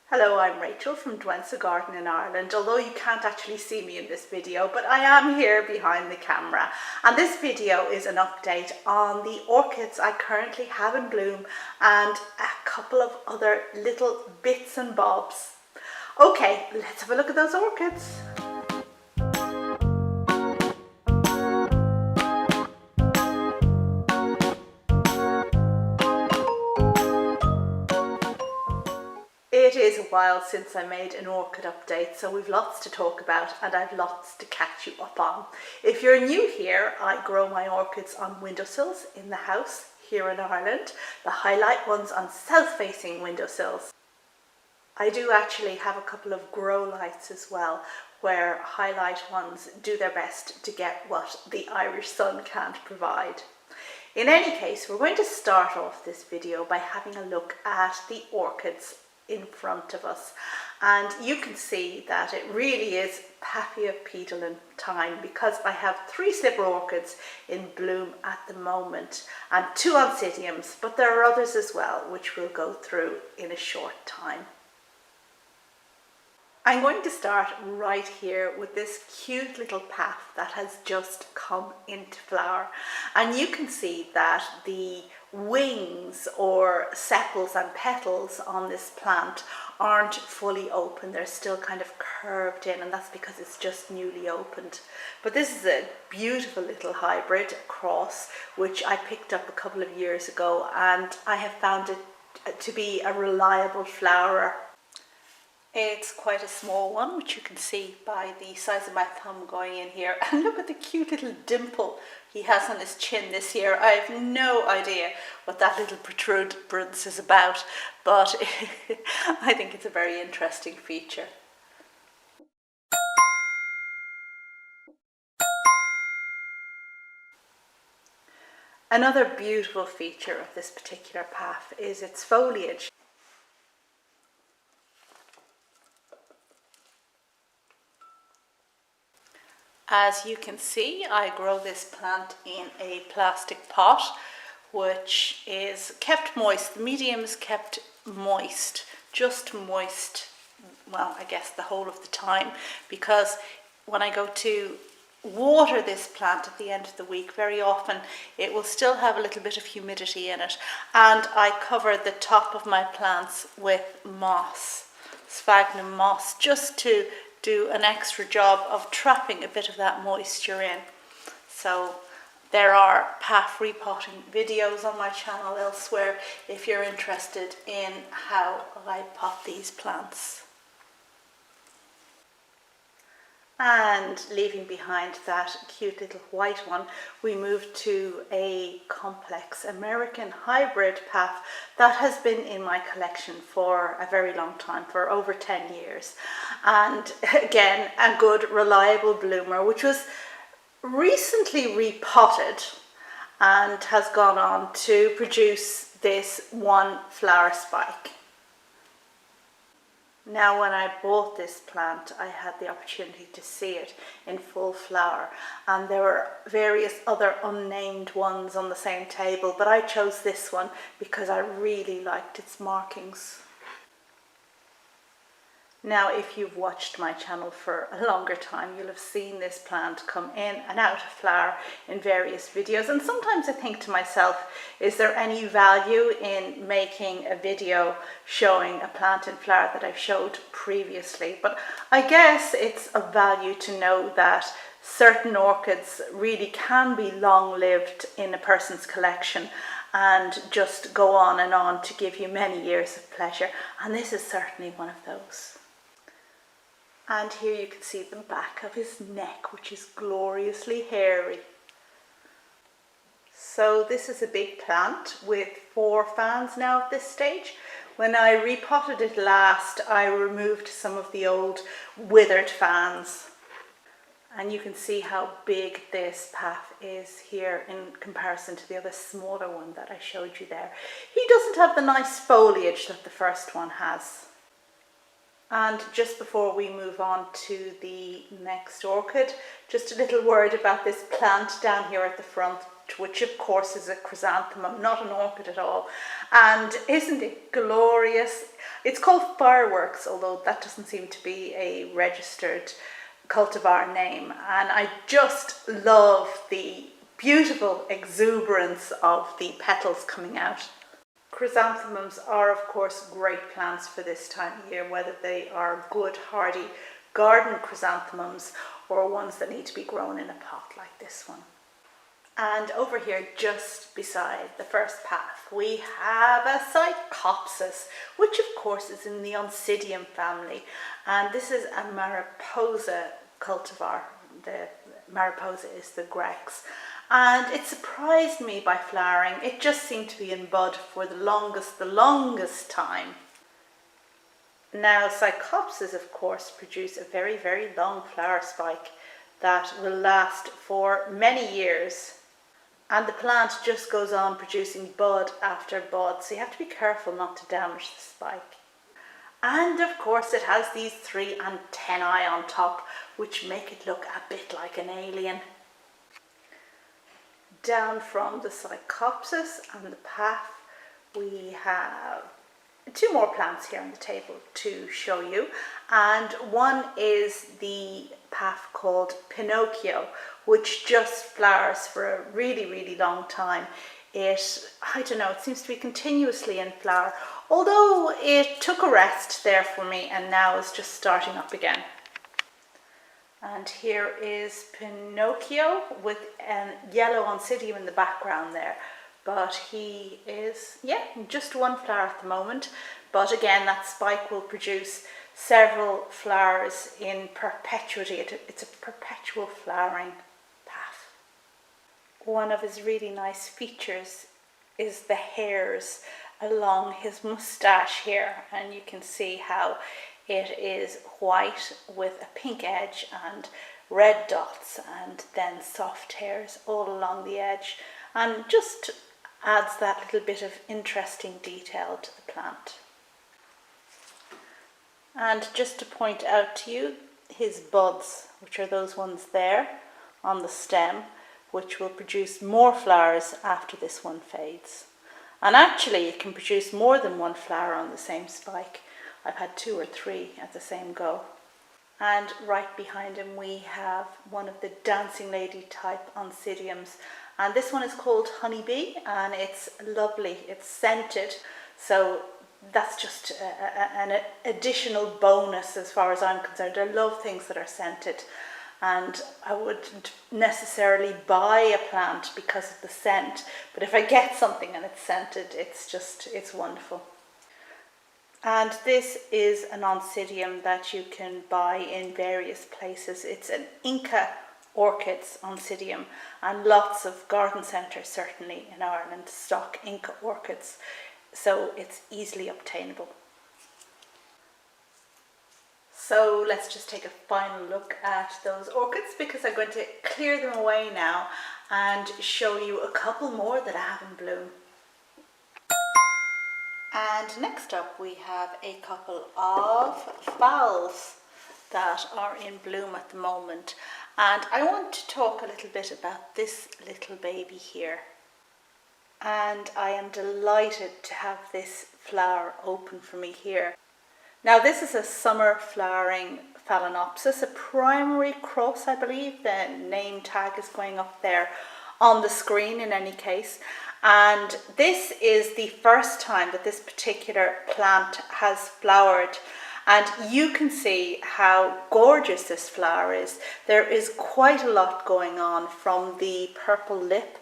Hello, I'm Rachel from Douentza Garden in Ireland, although you can't actually see me in this video, but I am here behind the camera. And this video is an update on the orchids I currently have in bloom and a couple of other little bits and bobs. Okay, let's have a look at those orchids. It is a while since I made an orchid update, so we've lots to talk about and I've lots to catch you up on. If you're new here, I grow my orchids on windowsills in the house here in Ireland, the highlight ones on south-facing windowsills. I do actually have a couple of grow lights as well, where highlight ones do their best to get what the Irish sun can't provide. In any case, we're going to start off this video by having a look at the orchids in front of us, and you can see that it really is Paphiopedilum time because I have 3 slipper orchids in bloom at the moment and 2 Oncidiums, but there are others as well which we'll go through in a short time. I'm going to start right here with this cute little path that has just come into flower, and you can see that the wings or sepals and petals on this plant aren't fully open. They're still kind of curved in, and that's because it's just newly opened. But this is a beautiful little hybrid cross which I picked up a couple of years ago, and I have found it to be a reliable flowerer. It's quite a small one, which you can see by the size of my thumb going in here. And look at the cute little dimple he has on his chin this year. I have no idea what that little protuberance is about, but I think it's a very interesting feature. Another beautiful feature of this particular path is its foliage. As you can see, I grow this plant in a plastic pot, which is kept moist. The medium is kept moist, just moist, well, I guess the whole of the time, because when I go to water this plant at the end of the week, very often it will still have a little bit of humidity in it, and I cover the top of my plants with moss, sphagnum moss, just to do an extra job of trapping a bit of that moisture in. So there are path repotting videos on my channel elsewhere if you're interested in how I pot these plants. And leaving behind that cute little white one, we move to a complex American hybrid path that has been in my collection for a very long time, for over 10 years. And again, a good reliable bloomer, which was recently repotted and has gone on to produce this one flower spike. Now, when I bought this plant, I had the opportunity to see it in full flower, and there were various other unnamed ones on the same table, but I chose this one because I really liked its markings. Now, if you've watched my channel for a longer time, you'll have seen this plant come in and out of flower in various videos. And sometimes I think to myself, is there any value in making a video showing a plant in flower that I've showed previously? But I guess it's of value to know that certain orchids really can be long-lived in a person's collection and just go on and on to give you many years of pleasure. And this is certainly one of those. And here you can see the back of his neck, which is gloriously hairy. So this is a big plant with 4 fans now at this stage. When I repotted it last, I removed some of the old withered fans. And you can see how big this path is here in comparison to the other smaller one that I showed you there. He doesn't have the nice foliage that the first one has. And just before we move on to the next orchid, just a little word about this plant down here at the front. which of course is a chrysanthemum, not an orchid at all. And isn't it glorious? It's called Fireworks, although that doesn't seem to be a registered cultivar name. And I just love the beautiful exuberance of the petals coming out. Chrysanthemums are of course great plants for this time of year, whether they are good hardy garden chrysanthemums or ones that need to be grown in a pot like this one. And over here, just beside the first path, we have a Psychopsis, which of course is in the Oncidium family. And this is a Mariposa cultivar. The Mariposa is the Grex. And it surprised me by flowering. It just seemed to be in bud for the longest time. Now, Psychopsis, of course, produce a very, very long flower spike that will last for many years. And the plant just goes on producing bud after bud, so you have to be careful not to damage the spike. And of course it has these 3 antennae on top, which make it look a bit like an alien. Down from the Psychopsis and the path, we have 2 more plants here on the table to show you, and one is the path called Pinocchio, which just flowers for a really, really long time. I don't know, it seems to be continuously in flower, although it took a rest there for me and now is just starting up again. And here is Pinocchio with a yellow Oncidium in the background there. But he is, just one flower at the moment. But again, that spike will produce several flowers in perpetuity. It's a perpetual flowering path. One of his really nice features is the hairs along his moustache here. And you can see how it is white with a pink edge and red dots and then soft hairs all along the edge. And just adds that little bit of interesting detail to the plant. And just to point out to you, his buds, which are those ones there on the stem, which will produce more flowers after this one fades. And actually it can produce more than one flower on the same spike. I've had 2 or 3 at the same go. And right behind him we have one of the dancing lady type Oncidiums. And this one is called Honeybee, and it's lovely, it's scented, so that's just an additional bonus as far as I'm concerned. I love things that are scented, and I wouldn't necessarily buy a plant because of the scent, but if I get something and it's scented, it's wonderful. And this is an Oncidium that you can buy in various places. It's an Inca Orchids Oncidium, and lots of garden centres certainly in Ireland stock Inca orchids, so it's easily obtainable. So let's just take a final look at those orchids, because I'm going to clear them away now and show you a couple more that I have in bloom. And next up we have a couple of phals that are in bloom at the moment. And I want to talk a little bit about this little baby here. And I am delighted to have this flower open for me here. Now this is a summer flowering Phalaenopsis, a primary cross, I believe. The name tag is going up there on the screen in any case. And this is the first time that this particular plant has flowered. And you can see how gorgeous this flower is. There is quite a lot going on, from the purple lip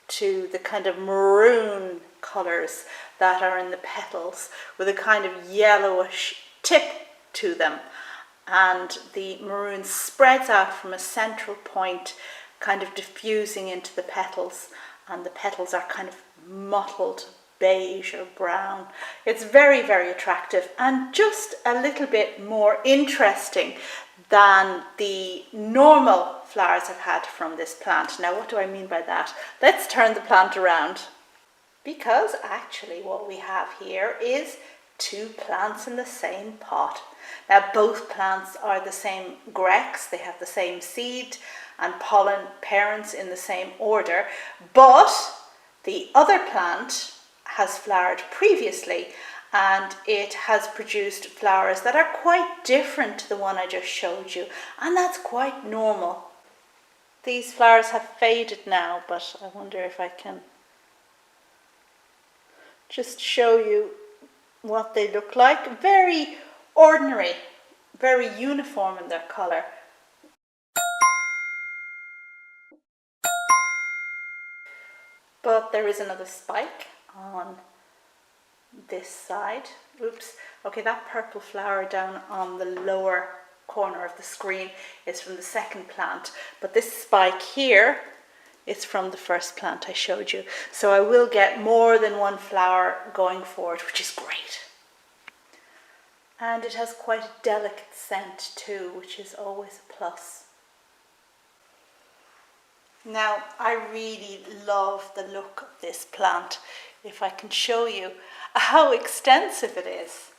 to the kind of maroon colours that are in the petals, with a kind of yellowish tip to them. And the maroon spreads out from a central point, kind of diffusing into the petals. And the petals are kind of mottled beige or brown. It's very, very attractive and just a little bit more interesting than the normal flowers I've had from this plant. Now, what do I mean by that? Let's turn the plant around, because actually what we have here is two plants in the same pot. Now both plants are the same grex, they have the same seed and pollen parents in the same order, but the other plant has flowered previously and it has produced flowers that are quite different to the one I just showed you, and that's quite normal. These flowers have faded now, but I wonder if I can just show you what they look like. Very ordinary, very uniform in their colour. But there is another spike on this side. Oops. Okay, that purple flower down on the lower corner of the screen is from the second plant, but this spike here is from the first plant I showed you. So I will get more than one flower going forward, which is great. And it has quite a delicate scent too, which is always a plus. Now, I really love the look of this plant. If I can show you how extensive it is.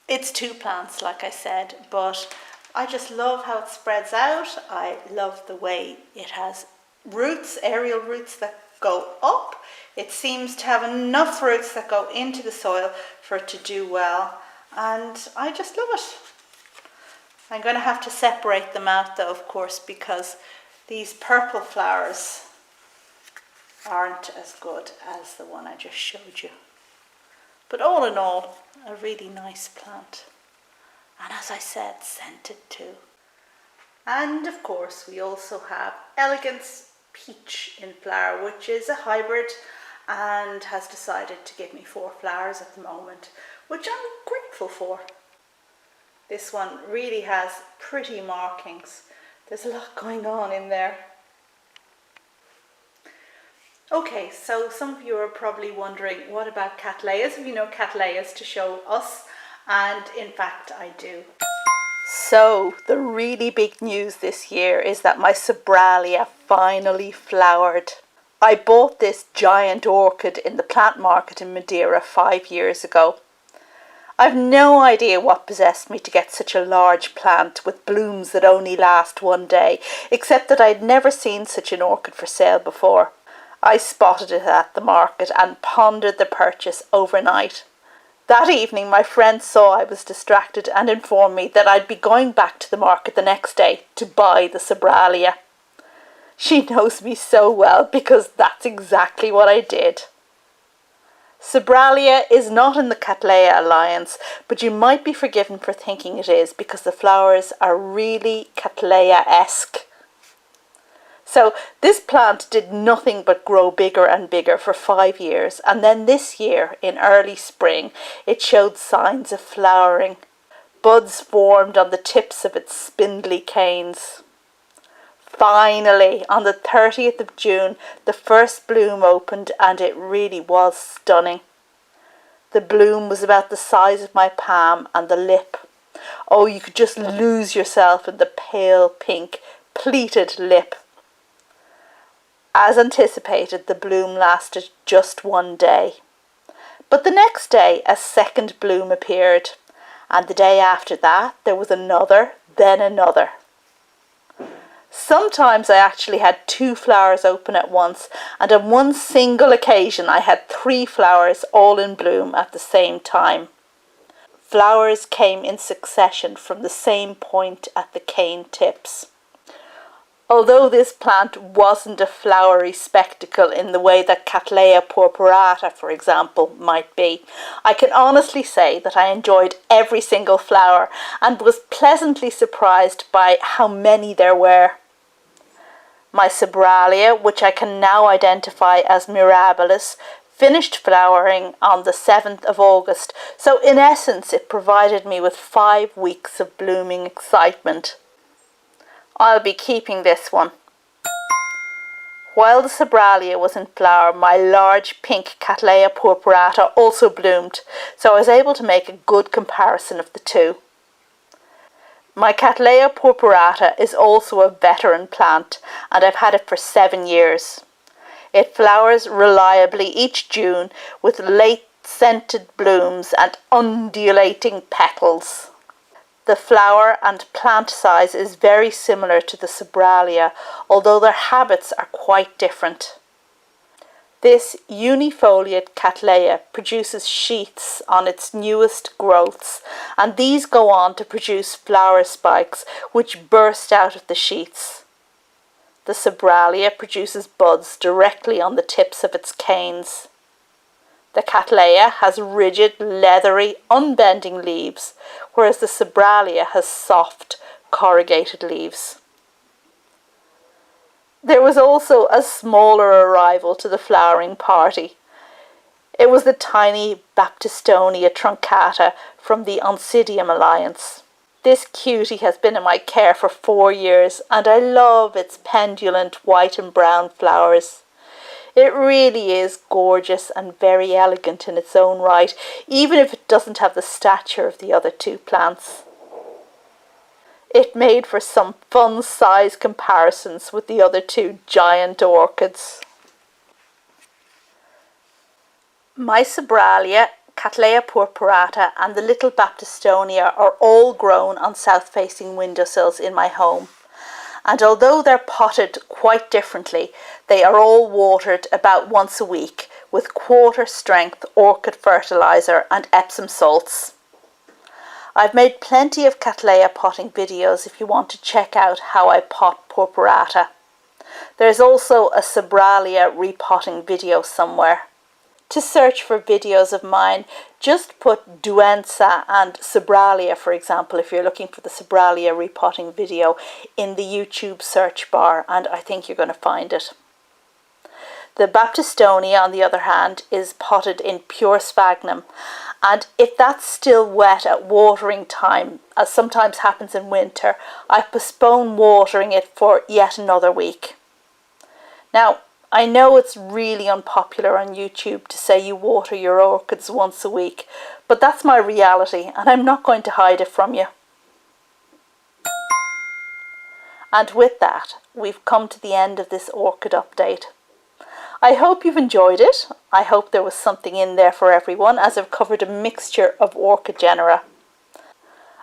It's two plants, like I said, but I just love how it spreads out. I love the way it has roots, aerial roots that go up. It seems to have enough roots that go into the soil for it to do well, and I just love it. I'm going to have to separate them out though, of course, because these purple flowers aren't as good as the one I just showed you. But all in all, a really nice plant. And as I said, scented too. And of course, we also have Elegance Peach in flower, which is a hybrid and has decided to give me 4 flowers at the moment, which I'm grateful for. This one really has pretty markings. There's a lot going on in there. Okay, so some of you are probably wondering, what about Cattleyas? Have you no Cattleyas to show us? And in fact, I do. So the really big news this year is that my Sobralia finally flowered. I bought this giant orchid in the plant market in Madeira 5 years ago. I've no idea what possessed me to get such a large plant with blooms that only last one day, except that I'd never seen such an orchid for sale before. I spotted it at the market and pondered the purchase overnight. That evening my friend saw I was distracted and informed me that I'd be going back to the market the next day to buy the Sobralia. She knows me so well because that's exactly what I did. Sobralia is not in the Cattleya alliance, but you might be forgiven for thinking it is because the flowers are really Cattleya-esque. So this plant did nothing but grow bigger and bigger for 5 years, and then this year, in early spring, it showed signs of flowering. Buds formed on the tips of its spindly canes. Finally, on the 30th of June, the first bloom opened, and it really was stunning. The bloom was about the size of my palm, and the lip. Oh, you could just lose yourself in the pale pink, pleated lip. As anticipated, the bloom lasted just 1 day. But the next day, a second bloom appeared, and the day after that, there was another, then another. Sometimes I actually had 2 flowers open at once, and on one single occasion I had 3 flowers all in bloom at the same time. Flowers came in succession from the same point at the cane tips. Although this plant wasn't a flowery spectacle in the way that Cattleya purpurata, for example, might be, I can honestly say that I enjoyed every single flower and was pleasantly surprised by how many there were. My Sobralia, which I can now identify as Mirabilis, finished flowering on the 7th of August, so in essence it provided me with 5 weeks of blooming excitement. I'll be keeping this one. While the Sobralia was in flower, my large pink Cattleya purpurata also bloomed, so I was able to make a good comparison of the two. My Cattleya purpurata is also a veteran plant, and I've had it for 7 years. It flowers reliably each June with late scented blooms and undulating petals. The flower and plant size is very similar to the Sobralia, although their habits are quite different. This unifoliate Cattleya produces sheaths on its newest growths, and these go on to produce flower spikes which burst out of the sheaths. The Sobralia produces buds directly on the tips of its canes. The Cattleya has rigid, leathery, unbending leaves, whereas the Sobralia has soft, corrugated leaves. There was also a smaller arrival to the flowering party. It was the tiny Baptistonia truncata from the Oncidium alliance. This cutie has been in my care for 4 years, and I love its pendulant white and brown flowers. It really is gorgeous and very elegant in its own right, even if it doesn't have the stature of the other two plants. It made for some fun size comparisons with the other two giant orchids. My Sobralia, Cattleya purpurata and the little Baptistonia are all grown on south-facing windowsills in my home. And although they're potted quite differently, they are all watered about once a week with quarter-strength orchid fertiliser and Epsom salts. I've made plenty of Cattleya potting videos if you want to check out how I pot purpurata. There's also a Sobralia repotting video somewhere. To search for videos of mine, just put Douentza and Sobralia, for example, if you're looking for the Sobralia repotting video in the YouTube search bar, and I think you're going to find it. The Baptistonia, on the other hand, is potted in pure sphagnum, and if that's still wet at watering time, as sometimes happens in winter, I postpone watering it for yet another week. Now, I know it's really unpopular on YouTube to say you water your orchids once a week, but that's my reality and I'm not going to hide it from you. And with that, we've come to the end of this orchid update. I hope you've enjoyed it. I hope there was something in there for everyone, as I've covered a mixture of orchid genera.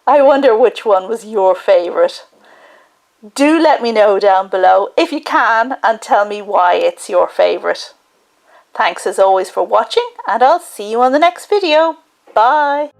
I wonder which one was your favourite. Do let me know down below if you can, and tell me why it's your favourite. Thanks as always for watching, and I'll see you on the next video. Bye!